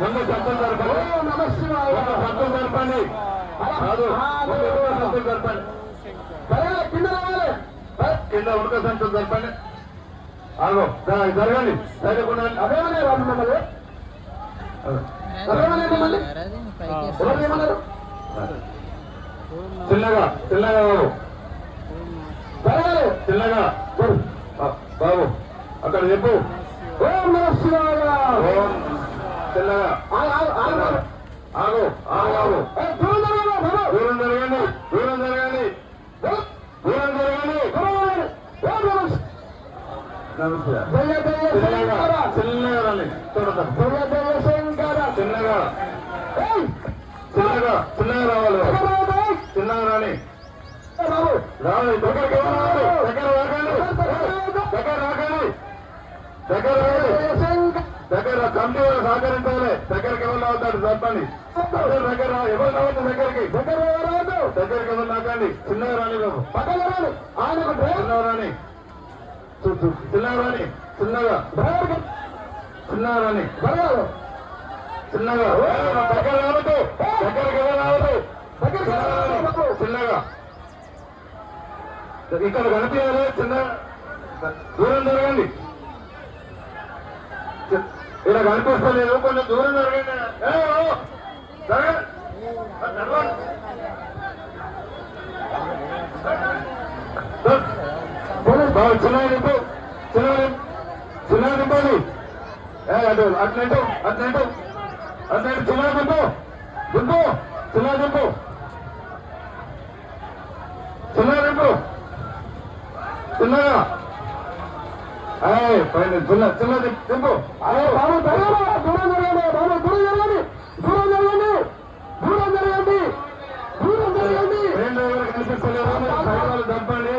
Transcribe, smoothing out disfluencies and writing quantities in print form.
ముందు సత్తులు జరపండి. సత్తులు జరపండి. కాదు సత్తులు జరపండి. కింద రావాలి. కింద ఉడక సంతులు జరపండి. ఆగో జరగండి. జరగకుండా అదేమనే రాదు మమ్మల్ని. చిన్నగా చిన్నగా బాబు చిన్నగా బాబు అక్కడ చెప్పు. ఓం నమః శివాయ. ఓం చిన్నగా ఆగు ఆగు దూరం జరగండి. దూరం జరగండి. దూరం జరగండి. చిన్నగా చిన్నగా రండి. చూడతాం చిన్నగా చిన్నగా చిన్నగా రావాలి. చిన్నగా రాని రావాలి. దగ్గరికి రావాలి. దగ్గర రాకండి. దగ్గర రాకండి. దగ్గర దగ్గర కమిటీ వాళ్ళు సహకరించాలి. దగ్గరికి ఎవరు రావద్దాడు చెప్పండి. దగ్గర ఎవరు రావద్దు. దగ్గరికి దగ్గరికి ఎవరు రాకండి. చిన్నగా రాని బాబు. ఆయనకు చిన్నగా రాని. చిన్నగా రాని. చిన్నగా చిన్నగా రాని. చిన్నగా దగ్గర రావద్దు. దగ్గరికి ఎవరు రావద్దు. చిన్నగా ఇక్కడ కనిపించాలి. చిన్నగా దూరం జరగండి. ఇక్కడ కనిపిస్తలేదు. కొంచెం దూరం జరగండి. చిన్న నింపు. చిన్న నింపండి. అటు అట్లంటూ అట్లంటూ అట్లంటూ చిన్న దింపు. దింపు చిన్న దింపు. చిన్న దింపు. చిన్నగా పైన చిన్న చిన్న దింపు. బాబు దూరం జరగండి. బాబు దూరం జరగండి. దూరం జరగండి. దూరం జరగండి. దూరం జరగండి. రెండు కనిపిస్తలేదు. వాళ్ళు దంపండి.